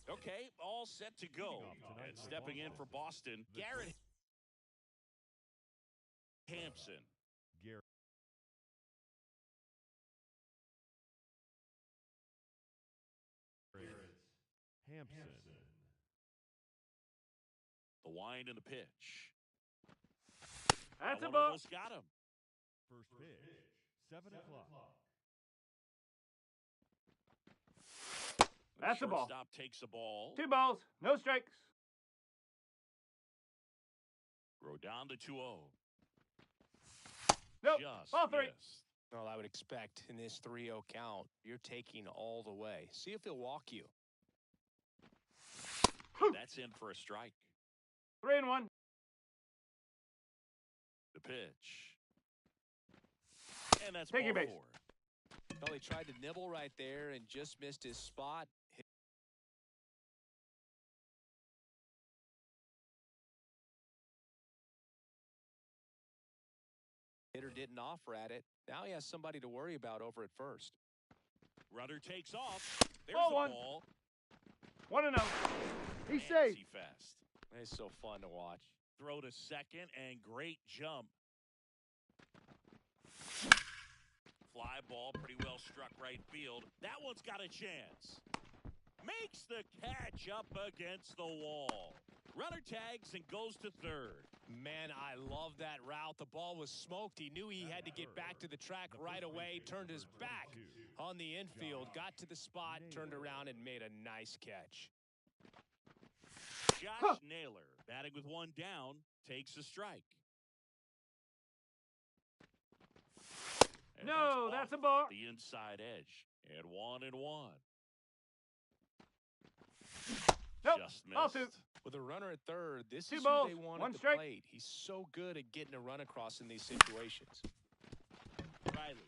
Okay, all set to go. And stepping in for Boston, Garrett Hampson. The wind and the pitch. That's a ball. ball. Almost got him. First pitch, 7 o'clock. That's a ball. Shortstop takes the ball. 2 balls, no strikes. Throw down to 2-0. Nope, Just ball 3. missed. Well, I would expect in this 3-0 count, you're taking all the way. See if he'll walk you. That's in for a strike. 3-1. The pitch. And that's Take ball your base. 4. Well, he tried to nibble right there and just missed his spot. Hitter didn't offer at it. Now he has somebody to worry about over at first. Runner takes off. There's Ball the 1. ball. 1-0. He's Fancy safe. fast. It's so fun to watch. Throw to second and great jump. Fly ball pretty well struck right field. That one's got a chance. Makes the catch up against the wall. Runner tags and goes to third. Man, I love that route. The ball was smoked. He knew he had to get back to the track right away. Turned his back on the infield. Got to the spot, turned around, and made a nice catch. Josh Naylor, batting with 1 down, takes a strike. And No, that's a ball. The inside edge. And 1-1. Nope, Just ball missed. 2. With a runner at third, this 2 is balls, who they want 1 at the strike. plate. He's so good at getting a run across in these situations. Riley.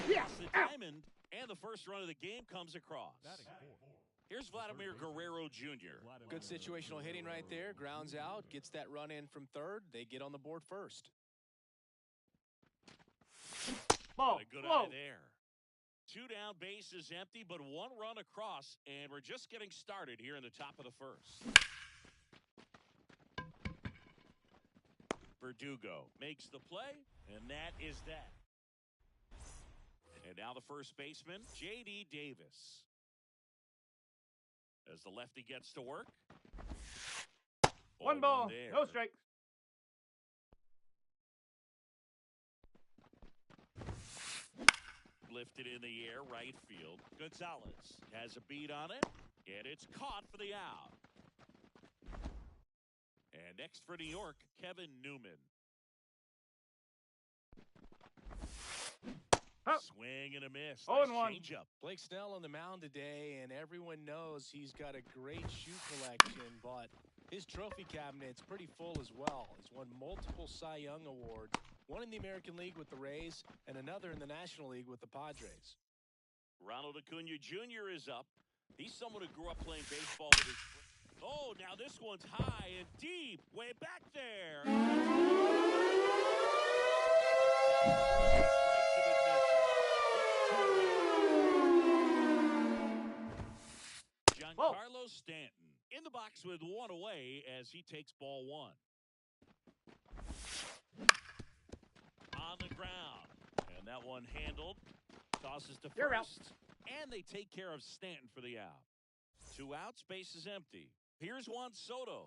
Yeah, Across the out. diamond, and the first run of the game comes across. Batting 4. Here's Vladimir Guerrero Jr. Good situational hitting right there. Grounds out, gets that run in from third. They get on the board first. Ball. Got a good Whoa. eye there. 2 down, bases empty, but 1 run across, and we're just getting started here in the top of the first. Verdugo makes the play, and that is that. And now the first baseman, J.D. Davis. As the lefty gets to work. 1 ball, there. no strikes. Lifted in the air, right field. Gonzalez has a beat on it, and it's caught for the out. And next for New York, Kevin Newman. Huh. Swing and a miss. 0-1. Nice changeup. Blake Snell on the mound today, and everyone knows he's got a great shoe collection, but his trophy cabinet's pretty full as well. He's won multiple Cy Young awards, one in the American League with the Rays, and another in the National League with the Padres. Ronald Acuna Jr. is up. He's someone who grew up playing baseball with his friends. Oh, now this one's high and deep, way back there. Giancarlo Stanton in the box with 1 away as he takes ball 1. On the ground. And that one handled. Tosses to You're out. first. And they take care of Stanton for the out. 2 outs, base is empty. Here's Juan Soto.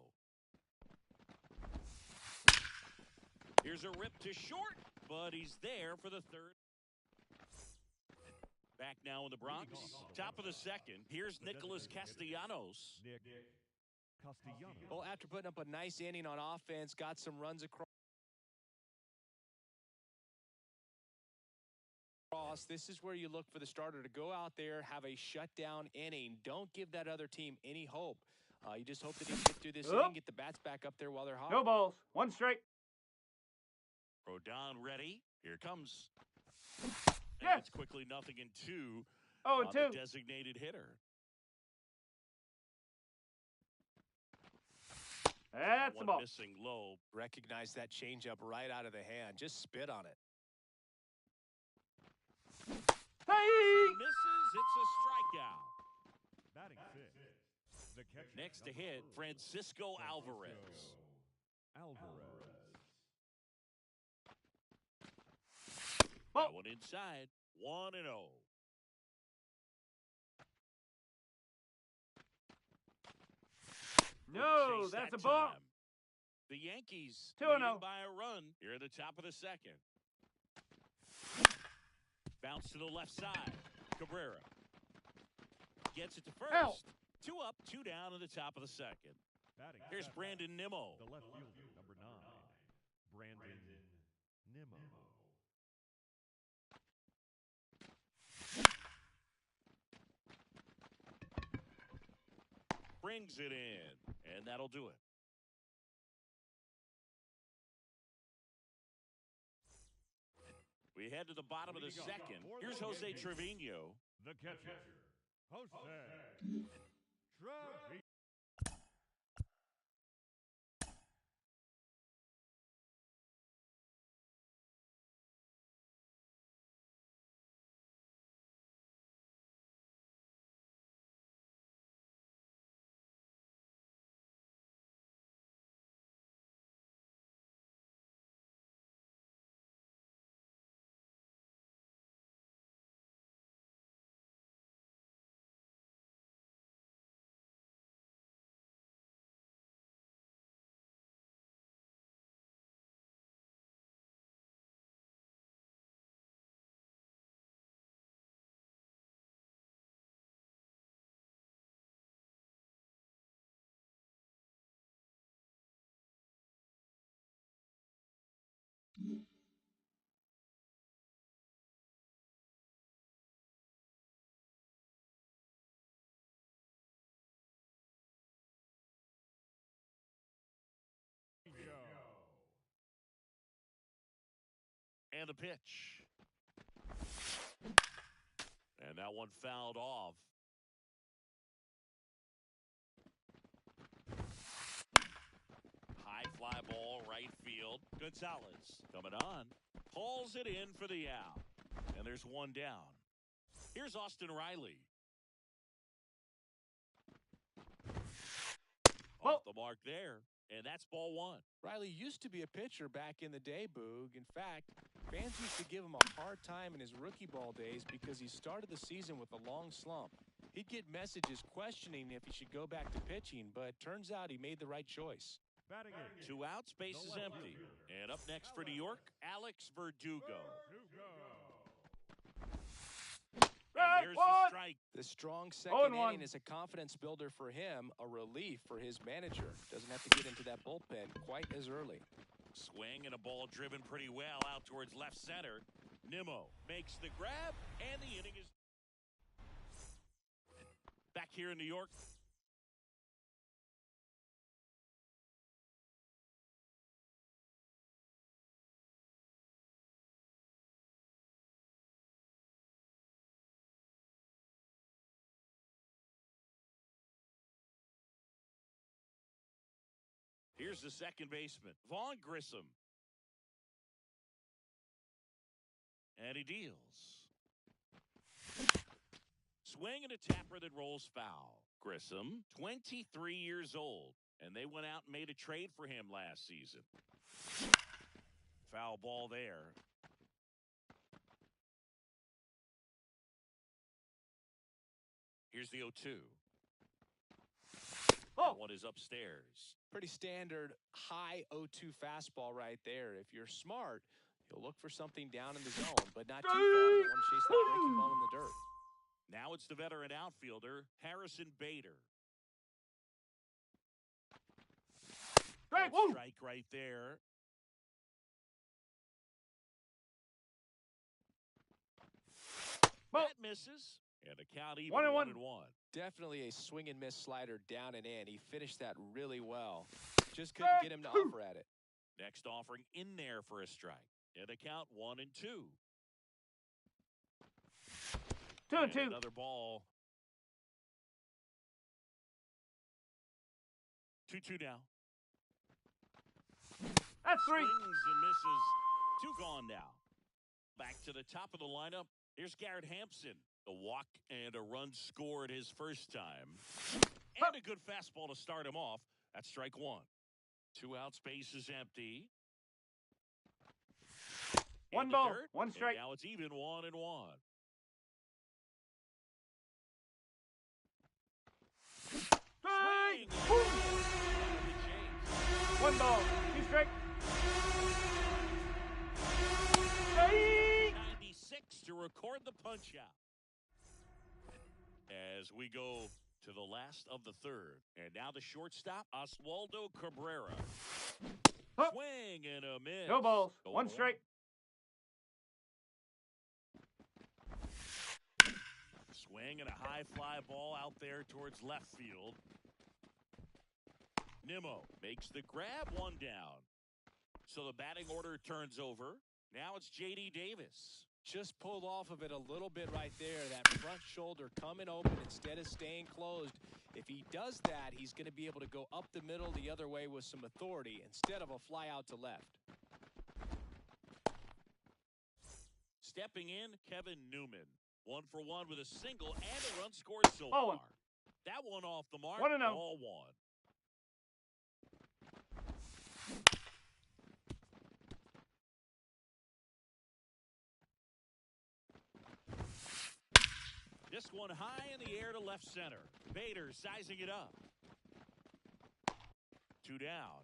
Here's a rip to short, but he's there for the third. Back now in the Bronx. Top of the second. Here's Nicholas Castellanos. Nick Castellanos. Well, after putting up a nice inning on offense, got some runs across. This is where you look for the starter to go out there, have a shutdown inning. Don't give that other team any hope. You just hope that he can get through this inning, get the bats back up there while they're hot. No balls, 1 strike. Rodon ready. Here comes. Yes. And it's quickly 0-2 Oh, on and the 2. designated hitter. That's the One ball. missing low. Recognize that changeup right out of the hand. Just spit on it. Hey! Misses. It's a strikeout. The catcher. Next to number hit, 1, Francisco Alvarez. Alvarez. That one inside. 1-0. No, Chase that's that a ball. time. The Yankees 2-0. leading by a run here at the top of the second. Bounce to the left side. Cabrera gets it to first. Out. 2 up, 2 down in the top of the second. Batting Here's seventh, Brandon Nimmo. The left fielder, number 9, Brandon Nimmo. Brings it in, and that'll do it. We head to the bottom of the second. Here's Jose Trevino. The catcher, Jose Trevino. And the pitch. And that one fouled off. High fly ball, right field. Gonzalez coming on. Hauls it in for the out. And there's one down. Here's Austin Riley. Off the mark there. And that's ball 1. Riley used to be a pitcher back in the day, Boog. In fact, fans used to give him a hard time in his rookie ball days because he started the season with a long slump. He'd get messages questioning if he should go back to pitching, but turns out he made the right choice. Batting 8, 2 outs, base is empty. And up next for New York, Alex Verdugo. And there's the strike. The strong second inning is a confidence builder for him, a relief for his manager. Doesn't have to get into that bullpen quite as early. Swing and a ball driven pretty well out towards left center. Nimmo makes the grab, and the inning is back here in New York. Here's the second baseman, Vaughn Grissom. And he deals. Swing and a tapper that rolls foul. Grissom, 23 years old, and they went out and made a trade for him last season. Foul ball there. Here's the 0-2. That one is upstairs. Pretty standard high 0-2 fastball right there. If you're smart, you'll look for something down in the zone, but not too far. You want to chase that breaking ball in the dirt. Now it's the veteran outfielder, Harrison Bader. Strike right there. That misses. And the count even 1-1. Definitely a swing and miss slider down and in. He finished that really well. Just couldn't get him to offer at it. Next offering in there for a strike. And the count 1-2. 2-2. Another ball. 2-2 now. That's 3. Swings and misses. 2 gone now. Back to the top of the lineup. Here's Garrett Hampson. A walk and a run scored his first time. And a good fastball to start him off. That's strike one. 2 outs, base is empty. One Into ball, dirt, one and strike. now it's even 1-1. Strike! Swing. Woo! The chase. 1 ball, 2 strike. Strike! 96 to record the punch out. As we go to the last of the third. And now the shortstop, Oswaldo Cabrera. Huh. Swing and a miss. No balls, 0-1. 1 strike. Swing and a high fly ball out there towards left field. Nimmo makes the grab, 1 down. So the batting order turns over. Now it's J.D. Davis. Just pulled off of it a little bit right there. That front shoulder coming open instead of staying closed. If he does that, he's going to be able to go up the middle the other way with some authority instead of a fly out to left. Stepping in, Kevin Newman. 1 for 1 with a single and a run scored so Ball far. one. That one off the mark. 1-0. Ball 1. This one high in the air to left center. Bader sizing it up. 2 down.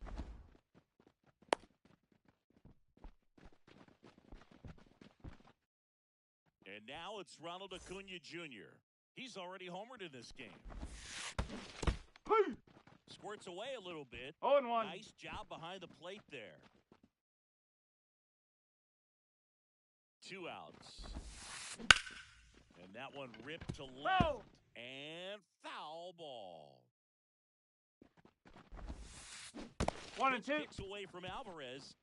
And now it's Ronald Acuna Jr. He's already homered in this game. Hey! Squirts away a little bit. 0-1. Nice job behind the plate there. 2 outs. And that one ripped to left. Foul. And foul ball. 1-2. Kicks away from Alvarez.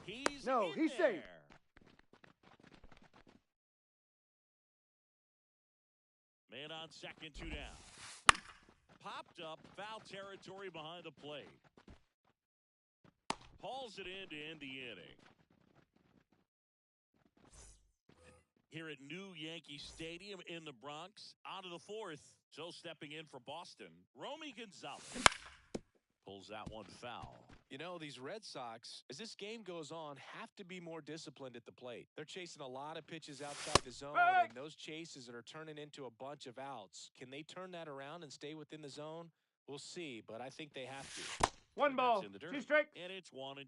He's He's there. safe. Man on second, 2 down. Popped up, foul territory behind the plate. Hauls it in to end the inning. Here at New Yankee Stadium in the Bronx, out of the 4th. So stepping in for Boston, Romy Gonzalez pulls that one foul. You know, these Red Sox, as this game goes on, have to be more disciplined at the plate. They're chasing a lot of pitches outside the zone, and those chases that are turning into a bunch of outs. Can they turn that around and stay within the zone? We'll see, but I think they have to. 1 ball, In the dirt. 2 strike. And it's 1-2.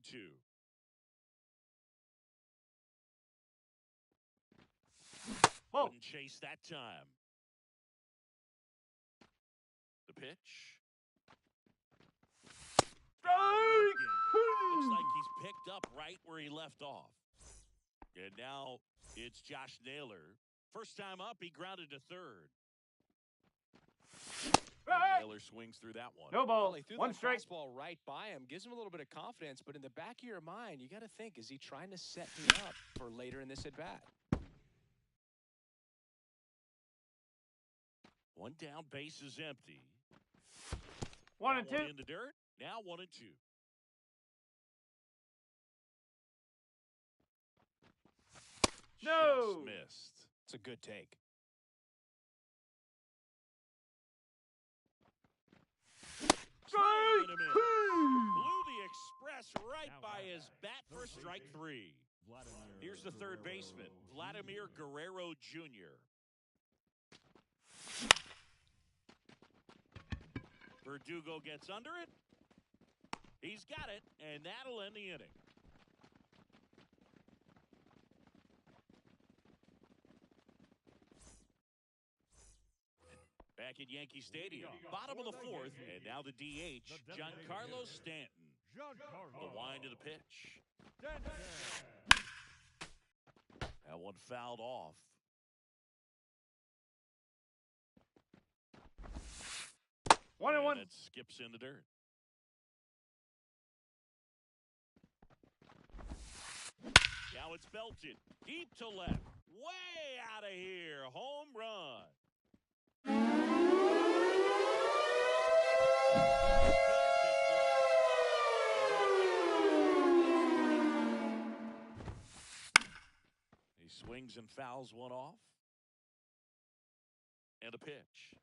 Ball. Wouldn't chase that time. The pitch. Strike! Looks like he's picked up right where he left off. And now it's Josh Naylor. First time up, he grounded to third. Strike! Naylor swings through that one. No Well, balls, he threw 1 that strike. fastball right by him, gives him a little bit of confidence, but in the back of your mind, you got to think, is he trying to set me up for later in this at-bat? 1 down, base is empty. 1-2. That one in the dirt. Now 1-2. No. Just missed. It's a good take. Swing and a miss. Blew the express right by his bat for strike 3. Here's the third baseman, Vladimir Guerrero Jr. Verdugo gets under it. He's got it, and that'll end the inning. Back at Yankee Stadium, bottom of the 4th, and now the DH, Giancarlo Stanton. The wind to the pitch. That one fouled off. One and one. It skips in the dirt. Now it's belted. Deep to left. Way out of here. Home run. He swings and fouls one off. And a pitch.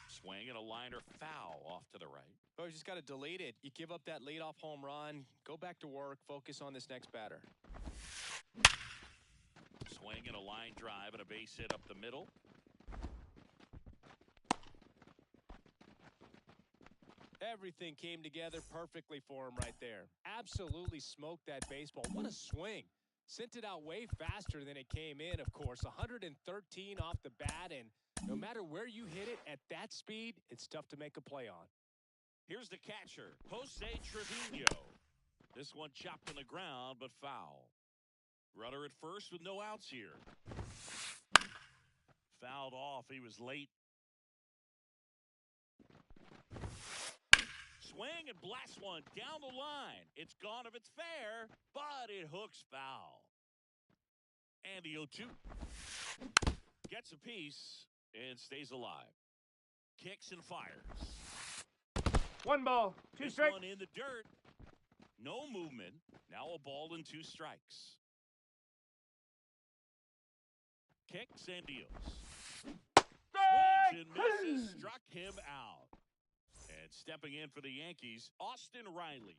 Swing and a liner foul off to the right. Oh, you just got to delete it. You give up that leadoff home run. Go back to work. Focus on this next batter. Swing and a line drive and a base hit up the middle. Everything came together perfectly for him right there. Absolutely smoked that baseball. What a swing. Sent it out way faster than it came in, of course. 113 off the bat, and no matter where you hit it at that speed, it's tough to make a play on. Here's the catcher, Jose Trevino. This one chopped on the ground, but foul. Runner at first with no outs here. Fouled off. He was late. Swing and blast one down the line. It's gone if it's fair, but it hooks foul. And the 0-2. Gets a piece and stays alive. Kicks and fires. 1 ball, 2 This strikes. one in the dirt. No movement. Now a ball and 2 strikes. Kicks and deals. Swings and misses. Struck him out. And stepping in for the Yankees, Austin Riley.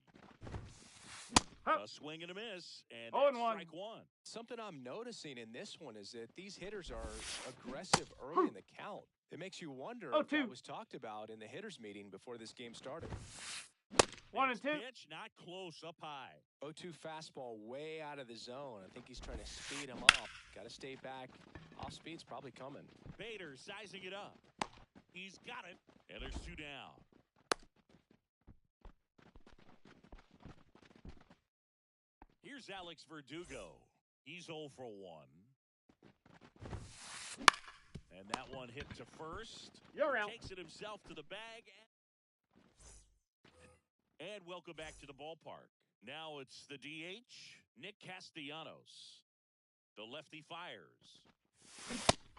A swing and a miss, and that's 0-1. strike one. Something I'm noticing in this one is that these hitters are aggressive early in the count. It makes you wonder if that was talked about in the hitters meeting before this game started. 1 and 2. Pitch not close, up high. 0-2 fastball way out of the zone. I think he's trying to speed him up. Got to stay back. Off speed's probably coming. Bader sizing it up. He's got it, and there's 2 down. Here's Alex Verdugo. He's 0 for 1. And that one hit to first. You're out. Takes it himself to the bag. And welcome back to the ballpark. Now it's the DH, Nick Castellanos. The lefty fires.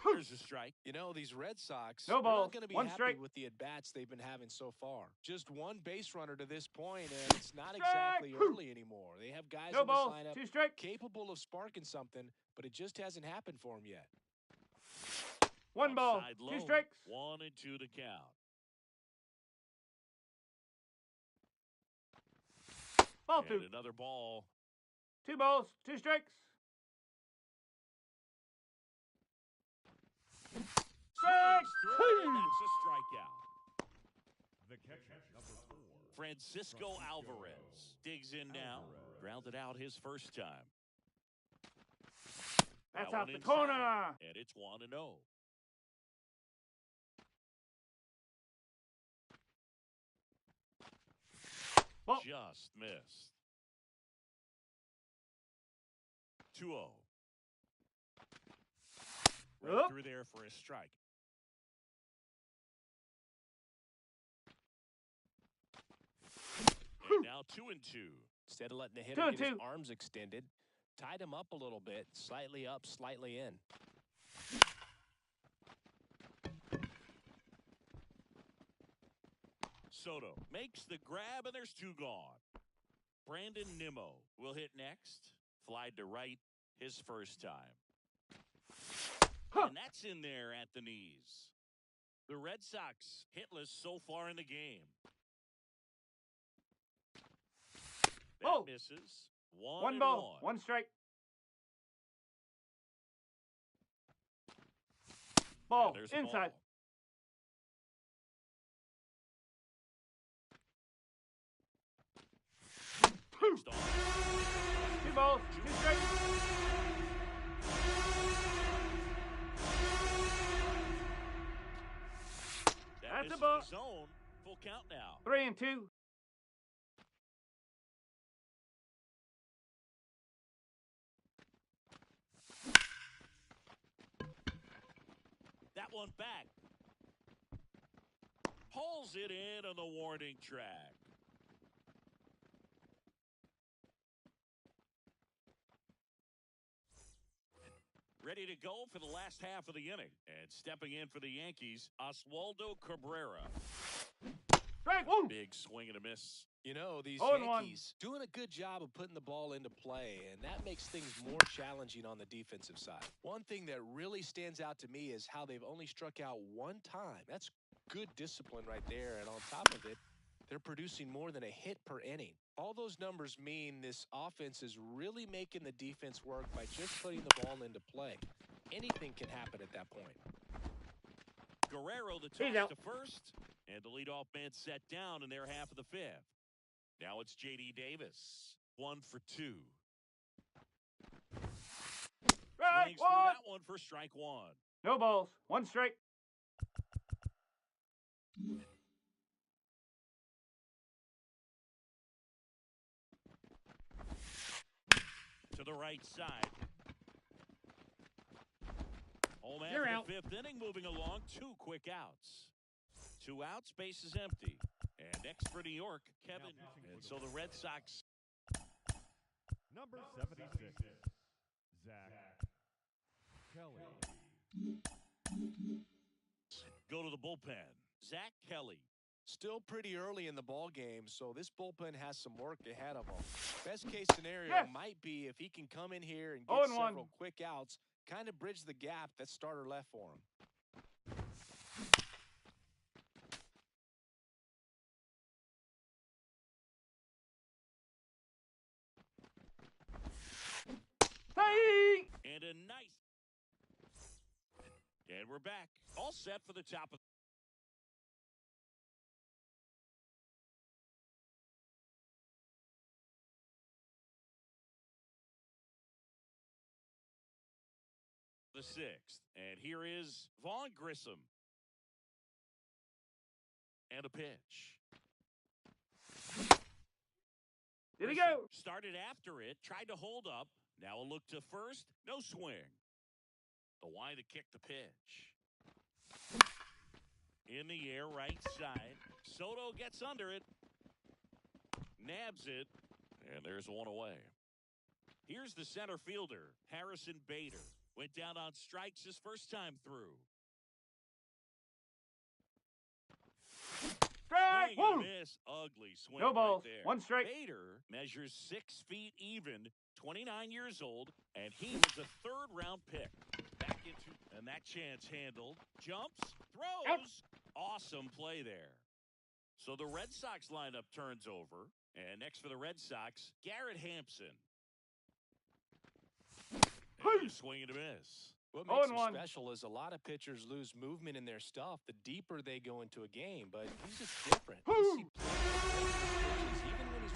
Here's a strike. You know, these Red Sox No are balls, not going to be 1 happy strike. with the at-bats they've been having so far. Just 1 base runner to this point, and it's not exactly early anymore. They have guys No in the balls, lineup 2 strikes. capable of sparking something, but it just hasn't happened for them yet. 1 ball, Outside 2 low, strikes. 1 and 2 to count. Ball And 2. another ball. 2 balls, 2 strikes. Strike. Through, and that's a strikeout. The catcher, number 4. Francisco Alvarez digs in now. Grounded out his first time. That's That out one the inside, corner. And it's 1-0. Ball. Just missed. 2-0. Right Up. through there for a strike. And now 2 and 2. Instead of letting the 2 hitter and get his 2. arms extended, tied him up a little bit, slightly up, slightly in. Soto makes the grab, and there's 2 gone. Brandon Nimmo will hit next. Flied to right his first time. And that's in there at the knees. The Red Sox hitless so far in the game. That Oh. misses. 1 ball, 1 strike. Ball, There's the inside. ball. Next on. 2 balls, 2 strikes. That That's a misses ball. the zone. Full count now. 3 and 2. That one back. Pulls it in on the warning track. Ready to go for the last half of the inning. And stepping in for the Yankees, Oswaldo Cabrera. Strike 1. Big swing and a miss. You know, these 0-1. Yankees doing a good job of putting the ball into play, and that makes things more challenging on the defensive side. One thing that really stands out to me is how they've only struck out one time. That's good discipline right there, and on top of it, they're producing more than a hit per inning. All those numbers mean this offense is really making the defense work by just putting the ball into play. Anything can happen at that point. Guerrero, the He's toss out. to first, and the leadoff man set down in their half of the fifth. Now it's J.D. Davis, 1 for 2. Strike Swings through one. that one for strike one. No balls. 1 strike. To the right side. Home You're after out. the fifth inning, moving along, 2 quick outs. 2 outs, base is empty. And next for New York, Kevin. And so the Red Sox. Number 76, Zach Kelly. Go to the bullpen. Zach Kelly. Still pretty early in the ball game, so this bullpen has some work ahead of him. Best case scenario Yes. might be if he can come in here and get 0-1. several quick outs, kind of bridge the gap that starter left for him. Hey! And a nice. And we're back. All set for the top of the sixth. And here is Vaughn Grissom. And a pitch. Did he go? Started after it, tried to hold up. Now a look to first, no swing. The line to kick the pitch. In the air, right side. Soto gets under it. Nabs it. And there's one away. Here's the center fielder, Harrison Bader. Went down on strikes his first time through. Strike! Swing and Woo! a miss. Ugly swing No balls. right there. 1 strike. Bader measures 6 feet even, 29 years old, and he was a third-round pick. Back into, and that chance handled. Jumps, throws. Awesome play there. So the Red Sox lineup turns over, and next for the Red Sox, Garrett Hampson. And a swing and a miss. What makes him 0-1. special is a lot of pitchers lose movement in their stuff the deeper they go into a game, but he's just different. You Woo! see plenty of pitches, even when he's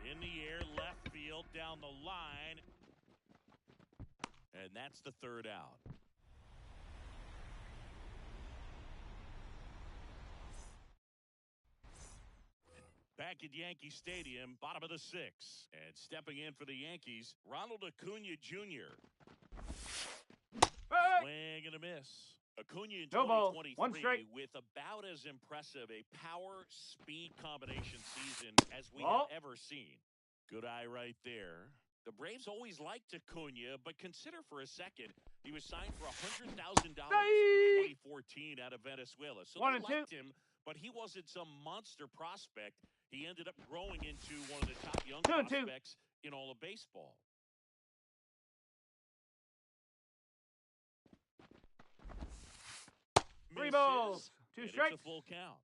In the air, left field, down the line. And that's the third out. Back at Yankee Stadium, bottom of the sixth. And stepping in for the Yankees, Ronald Acuna Jr. Strike! Swing and a miss. Acuna in No balls. 2023 1 strike. with about as impressive a power-speed combination season as we Ball. have ever seen. Good eye right there. The Braves always liked Acuna, but consider for a second, he was signed for $100,000 in 2014 out of Venezuela. So 1 they and 2. liked him, but he wasn't some monster prospect. He ended up growing into one of the top young 2 and 2. prospects in all of baseball. Three Misses, balls. 2 and strikes. It's a full count.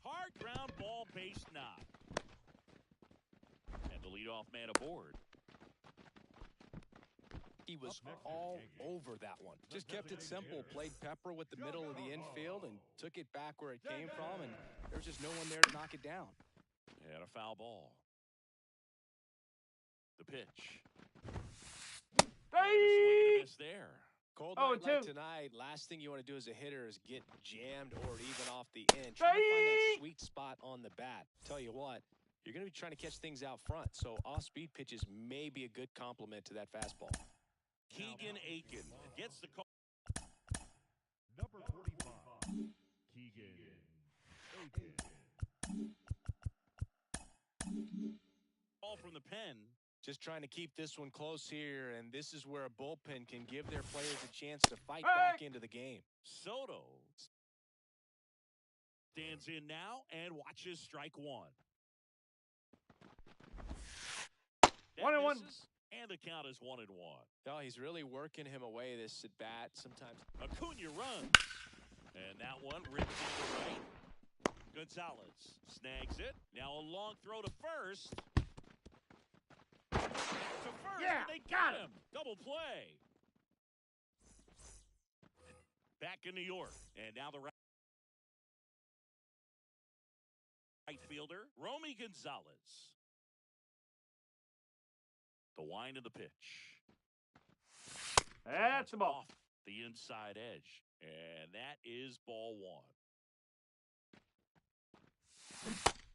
Hard ground ball, base knock. And the leadoff man aboard. He was all over that one. Just kept it simple, played pepper with the middle of the infield, and took it back where it came from, and there was just no one there to knock it down. And a foul ball. The pitch. And a swing and a miss there. Cold Oh, night like 2. tonight, last thing you want to do as a hitter is get jammed or even off the end. Try to find that sweet spot on the bat. Tell you what, you're going to be trying to catch things out front, so off-speed pitches may be a good complement to that fastball. Keegan Aiken gets the call. Number 45, Keegan Aiken. Ball from the pen. Just trying to keep this one close here, and this is where a bullpen can give their players a chance to fight back into the game. Soto stands in now and watches strike one. That 1-1. misses, and the count is 1-1. Oh, he's really working him away this at bat. Sometimes Acuna runs, and that one rips to the right. Gonzalez snags it. Now a long throw to first. To first, Yeah, and they got got him. Double play. Back in New York, and now the right fielder, Romy Gonzalez. The wind of the pitch. That's the ball. Off the inside edge, and that is ball one.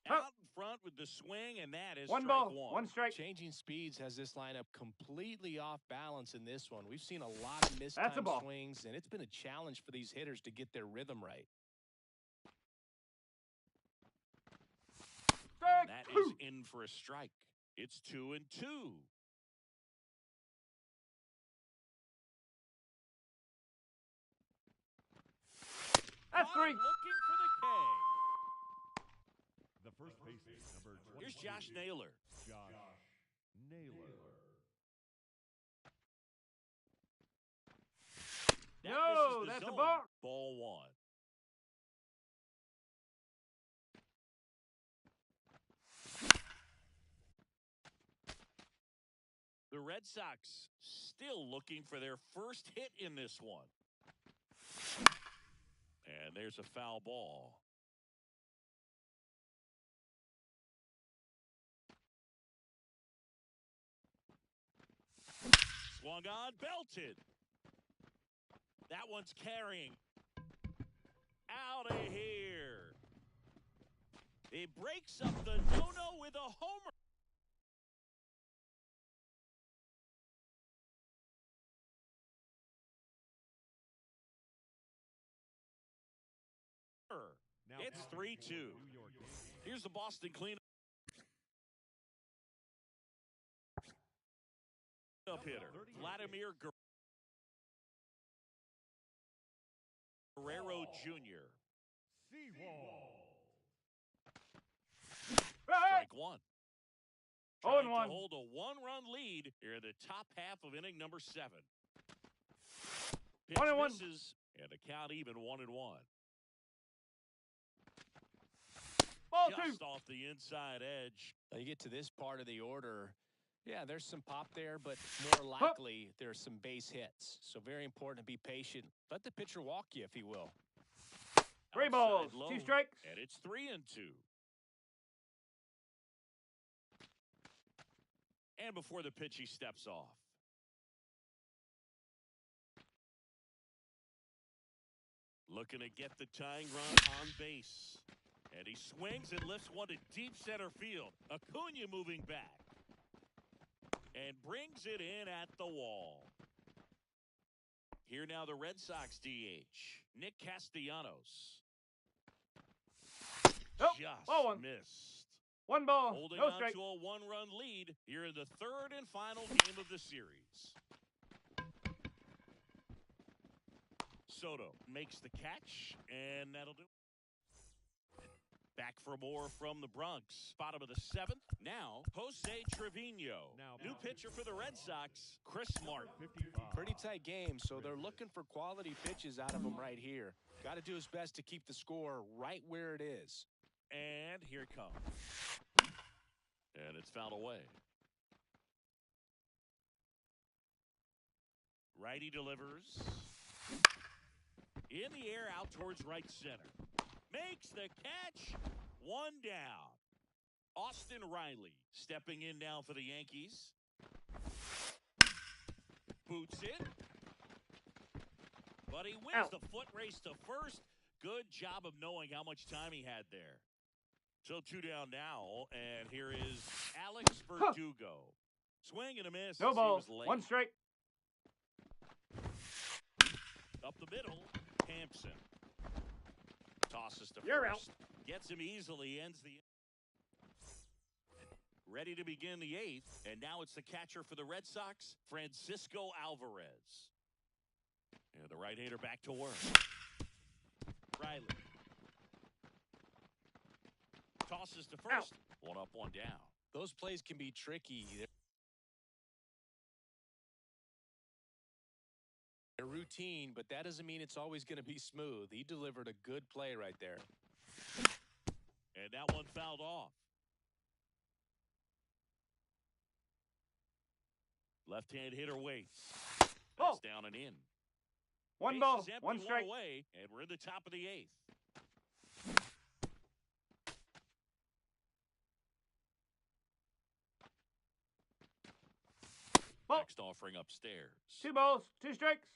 Out in front with the swing, and that is One strike ball, one. one strike. changing speeds has this lineup completely off balance in this one. We've seen a lot of That's a mistimed ball. swings, and it's been a challenge for these hitters to get their rhythm right. Strike That is two. in for a strike. It's 2-2. That's Caught three. looking for the K. The first baseman, number 20. Here's Josh Naylor. Josh Naylor. That No, misses the that's a zone. ball. Ball one. The Red Sox still looking for their first hit in this one. And there's a foul ball. Swung on, belted. That one's carrying. Out of here. It breaks up the no-no with a homer. Now It's pitching 3-2. for New York Yankees. Here's the Boston cleanup hitter, Vladimir Guerrero Jr. Seawall. Strike one. Trying 0-1. to hold a one-run lead here in the top half of inning number 7. Pitch 1-1. misses, and the count even 1-1. Ball two. Just off the inside edge. Now you get to this part of the order. Yeah, there's some pop there, but more likely there's some base hits. So very important to be patient. Let the pitcher walk you, if he will. Three Outside balls, low, two strikes. and it's 3-2. And before the pitch, he steps off. Looking to get the tying run on base. And he swings and lifts one to deep center field. Acuna moving back. And brings it in at the wall. Here now the Red Sox DH, Nick Castellanos. Nope. Just Ball one. missed. One ball, Holding no on strike. to a one-run lead here in the third and final game of the series. Soto makes the catch, and that'll do. Back for more from the Bronx. Bottom of the 7th. Now, Jose Trevino. Now New pitcher for the Red Sox, Chris Martin. 55. Pretty tight game, so they're looking for quality pitches out of him right here. Got to do his best to keep the score right where it is. And here it comes. And it's fouled away. Righty delivers. In the air out towards right center. Makes the catch. One down. Austin Riley stepping in now for the Yankees. Boots it. But he wins Out. the foot race to first. Good job of knowing how much time he had there. So 2 down now, and here is Alex Verdugo. Swing and a miss. No He balls, was late. one strike. Up the middle, Hampson. Tosses to You're first. Gets him easily, ends the Ready to begin the eighth, and now it's the catcher for the Red Sox, Francisco Alvarez. And the right-hander back to work. Riley. Tosses to first. One up, one down. Those plays can be tricky. They're routine, but that doesn't mean it's always going to be smooth. He delivered a good play right there. And that one fouled off. Left-hand hitter waits. That's down and in. One Base ball, is empty, one strike. away, and we're in the top of the eighth. Ball. Next offering upstairs. 2 balls, 2 strikes.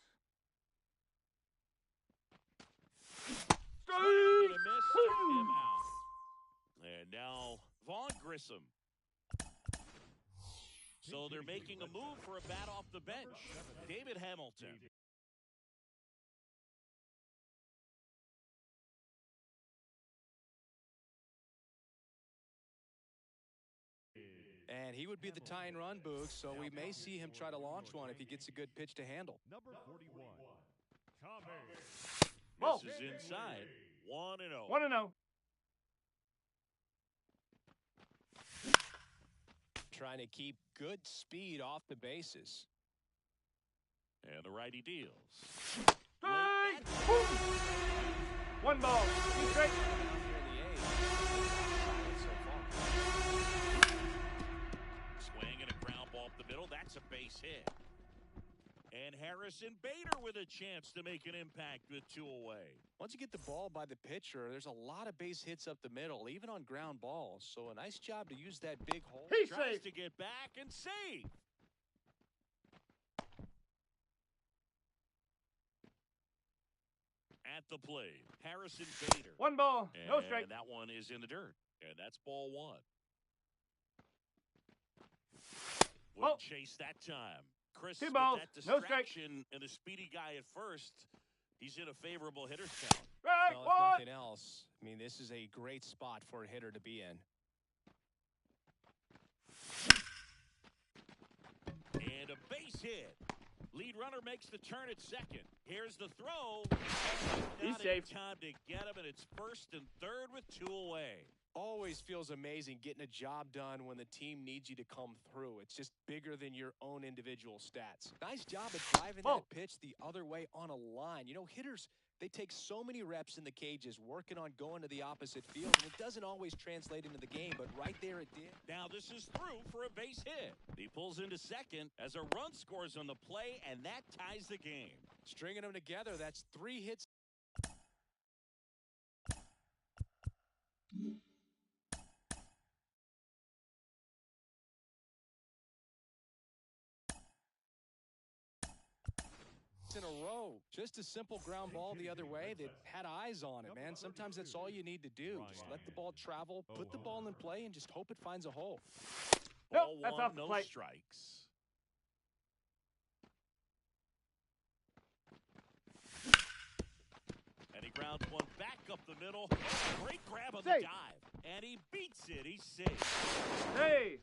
Swing and a miss, struck him out. And now Vaughn Grissom. So they're making a move for a bat off the bench. David Hamilton. And he would be the tying run, Boog, so we may see him try to launch one if he gets a good pitch to handle. Number 41, Tommy. Ball. This is inside. 1-0. 1-0. Trying to keep good speed off the bases. And the righty deals. Strike! Boom! 1 ball, 2 strikes. Down here in the eighth. So far. Swing and a ground ball up the middle. That's a base hit. And Harrison Bader with a chance to make an impact with 2 away. Once you get the ball by the pitcher, there's a lot of base hits up the middle, even on ground balls. So a nice job to use that big hole. He's Tries safe. to get back and save. At the plate, Harrison Bader. 1 ball, no And strike. that one is in the dirt. And that's ball 1. Wouldn't chase that time. Chris, 2 with balls, that no strike. distraction and a speedy guy at first, he's in a favorable hitter's count. Strike Well, if 1. nothing else, I mean, this is a great spot for a hitter to be in. And a base hit. Lead runner makes the turn at second. Here's the throw. He's Not safe. in time to get him, and it's first and third with 2 away. Always feels amazing getting a job done when the team needs you to come through. It's just bigger than your own individual stats. Nice job of driving that pitch the other way on a line. You know, hitters, they take so many reps in the cages working on going to the opposite field, and it doesn't always translate into the game, but right there it did. Now this is through for a base hit. He pulls into second as a run scores on the play, and that ties the game. Stringing them together, that's 3 hits. In a row. Just a simple ground ball the other way that had eyes on it, man. Sometimes that's all you need to do. Just let the ball travel, put the ball in play, and just hope it finds a hole. Nope, Ball that's 1, off the no plate. strikes. And he grounds one back up the middle. Great grab on the Safe. dive. And he beats it. He's safe. Hey.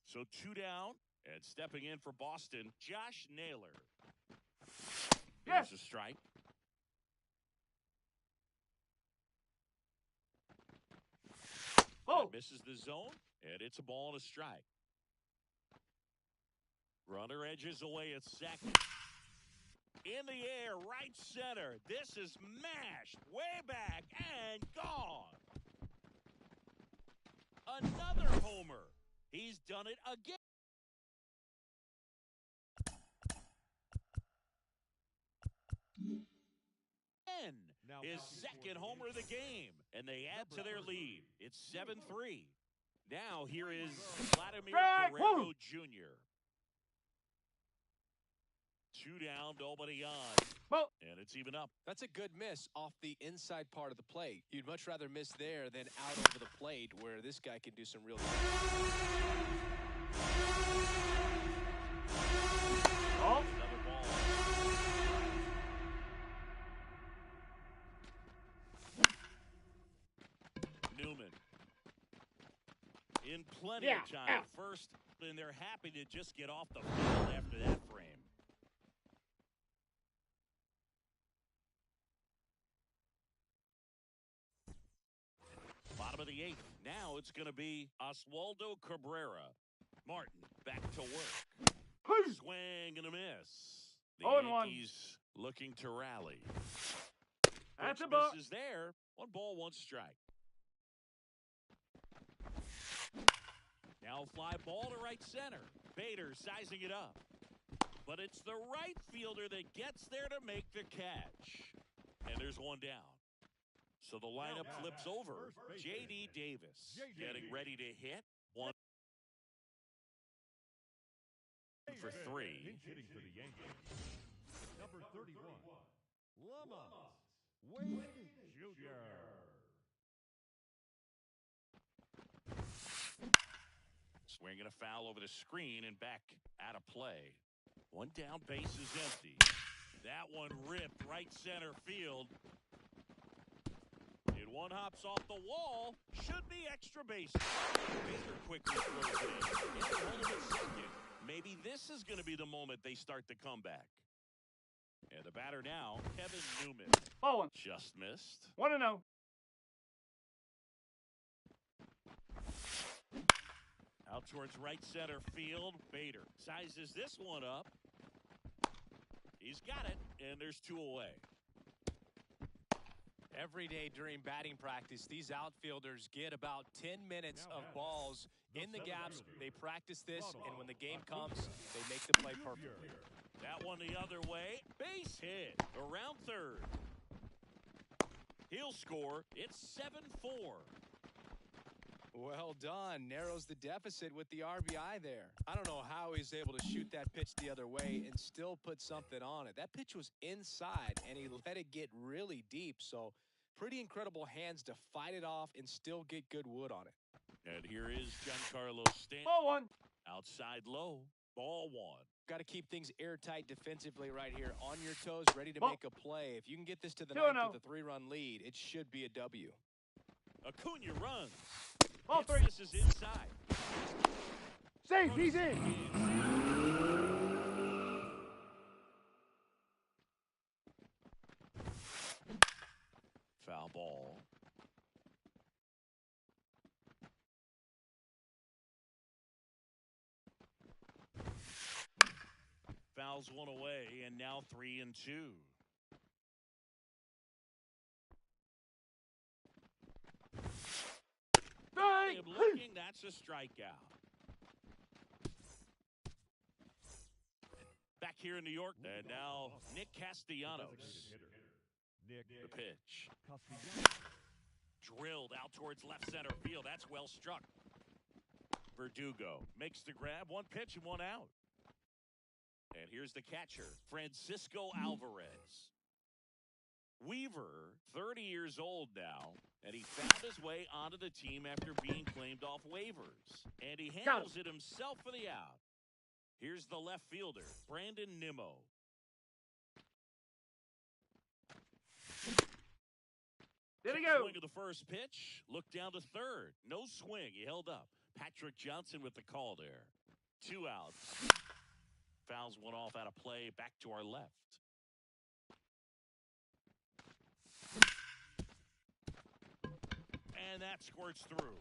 So 2 down. And stepping in for Boston, Josh Naylor. Yes. Here's a strike. Oh. Misses the zone, and it's a ball and a strike. Runner edges away at second. In the air, right center. This is mashed way back and gone. Another homer. He's done it again. His second homer of the game, and they add to their lead. It's 7-3. Now here is Vladimir Strike! Guerrero Woo! Jr. 2 down, nobody on. Ball. And it's even up. That's a good miss off the inside part of the plate. You'd much rather miss there than out over the plate where this guy can do some real Ball. Another ball. plenty of time at first, and they're happy to just get off the field after that frame. Bottom of the eighth. Now it's going to be Oswaldo Cabrera. Martin back to work. Swing and a miss. The Yankees looking to rally. That's a ball. Misses there. 1 ball, 1 strike. Now fly ball to right center. Bader sizing it up. But it's the right fielder that gets there to make the catch. And there's 1 down. So the lineup flips over. J.D. Davis getting ready to hit. 1 for 3. Hitting for the Yankees. Number 31, Lamont Wade Jr. Swing and a foul over the screen and back out of play. 1 down, base is empty. That one ripped right center field. And 1 hops off the wall. Should be extra base. Bader quickly throws it in. And hold him at second. Maybe this is going to be the moment they start the comeback. And the batter now, Kevin Newman. Ball 1. Just missed. 1-0. Out towards right center field. Bader sizes this one up. He's got it, and there's 2 away. Every day during batting practice, these outfielders get about 10 minutes of balls in the gaps. They practice this, and when the game comes, they make the play perfectly. That one the other way. Base hit around third. He'll score. It's 7-4. Well done. Narrows the deficit with the RBI there. I don't know how he's able to shoot that pitch the other way and still put something on it. That pitch was inside, and he let it get really deep. So pretty incredible hands to fight it off and still get good wood on it. And here is Giancarlo Stanton. Ball 1. Outside low. Ball 1. Got to keep things airtight defensively right here. On your toes, ready to Ball. make a play. If you can get this to the 2-0. ninth with a 3-run lead, it should be a W. Acuna runs. Ball 3. This is inside. Safe. He's in. Foul ball. Fouls 1 away, and now 3-2. Him looking, that's a strikeout. Back here in New York, and now Nick Castellanos. The pitch. Drilled out towards left center field. That's well struck. Verdugo makes the grab. 1 pitch and 1 out. And here's the catcher, Francisco Alvarez. Weaver, 30 years old now, and he found his way onto the team after being claimed off waivers. And he handles it himself for the out. Here's the left fielder, Brandon Nimmo. There we go. Swing of the first pitch. Look down to third. No swing. He held up. Patrick Johnson with the call there. 2 outs. Fouls 1 off out of play. Back to our left. And that squirts through.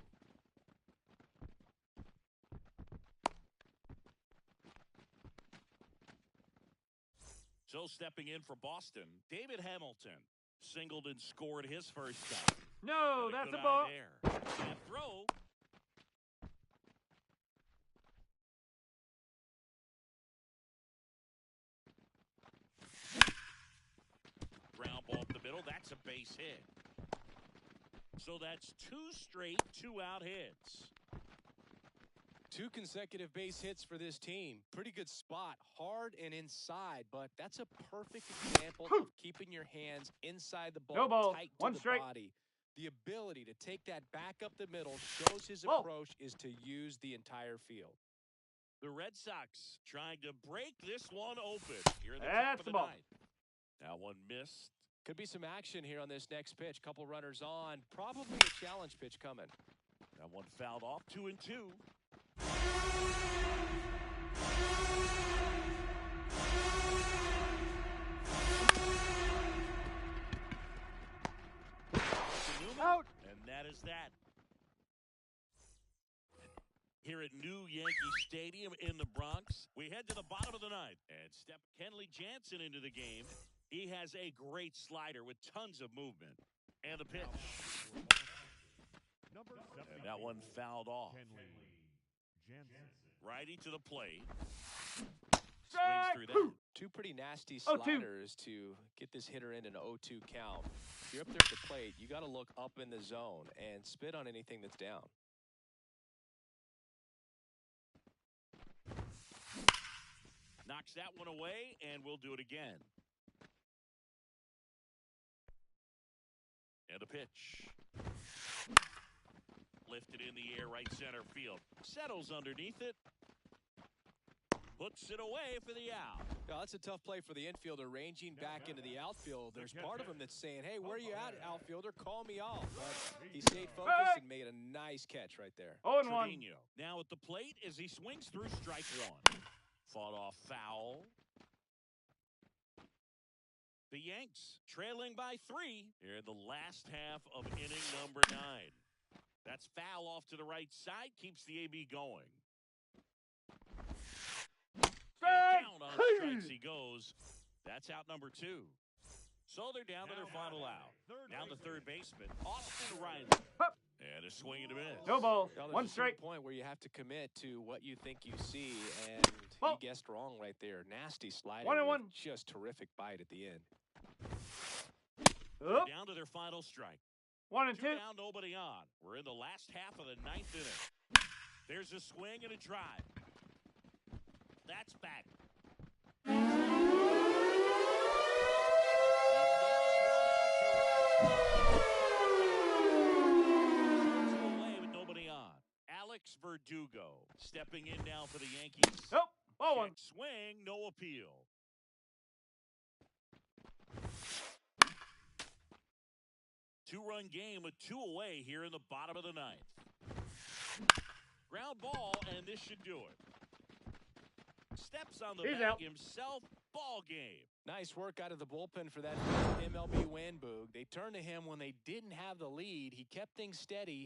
So stepping in for Boston, David Hamilton singled and scored his first time. No, that's a ball. There. And throw. Ground ball up the middle. That's a base hit. So that's 2 straight 2-out hits. 2 consecutive base hits for this team. Pretty good spot, hard and inside, but that's a perfect example of keeping your hands inside the ball, No ball. tight to 1 the strike. body. The ability to take that back up the middle shows his approach is to use the entire field. The Red Sox trying to break this one open here in the That's top of the the ball. 9th. That one missed. Could be some action here on this next pitch. Couple runners on. Probably a challenge pitch coming. That one fouled off. 2-2. Out. And that is that. Here at New Yankee Stadium in the Bronx, we head to the bottom of the ninth and step Kenley Jansen into the game. He has a great slider with tons of movement. And the pitch. And that one fouled off. Kenley Jansen. Righty to the plate. Strike. Swings through that. Two pretty nasty 0-2. sliders to get this hitter in an 0-2 count. If you're up there at the plate, you got to look up in the zone and spit on anything that's down. Knocks that one away, and we'll do it again. And a pitch. Lifted in the air, right center field. Settles underneath it. Puts it away for the out. Now, that's a tough play for the infielder ranging back into the outfield. There's part of him that's saying, hey, where are you at, outfielder? Call me off. But he stayed focused and made a nice catch right there. 0-1. Trevino now at the plate as he swings through strike one. Fought off foul. The Yanks trailing by 3 here in the last half of inning number 9. That's foul off to the right side, keeps the AB going. And down on strikes he goes. That's out number 2. So they're down to their final out. Down to third baseman, Austin Riley. And a swing and a miss. No ball. Now, there's One a strike. certain point where you have to commit to what you think you see, and Ball. he guessed wrong right there. Nasty sliding. 1-1. with just terrific bite at the end. They're down to their final strike. 1 and 2. Down, nobody on. We're in the last half of the 9th inning. There's a swing and a drive. That's back. He nails one out to right. Shoots it away with nobody on. Alex Verdugo stepping in now for the Yankees. Nope. 0-1. Check swing, no appeal. Two-run game with 2 away here in the bottom of the 9th. Ground ball, and this should do it. Steps on the He's bag out. himself. Ball game. Nice work out of the bullpen for that MLB win, Boog. They turned to him when they didn't have the lead. He kept things steady.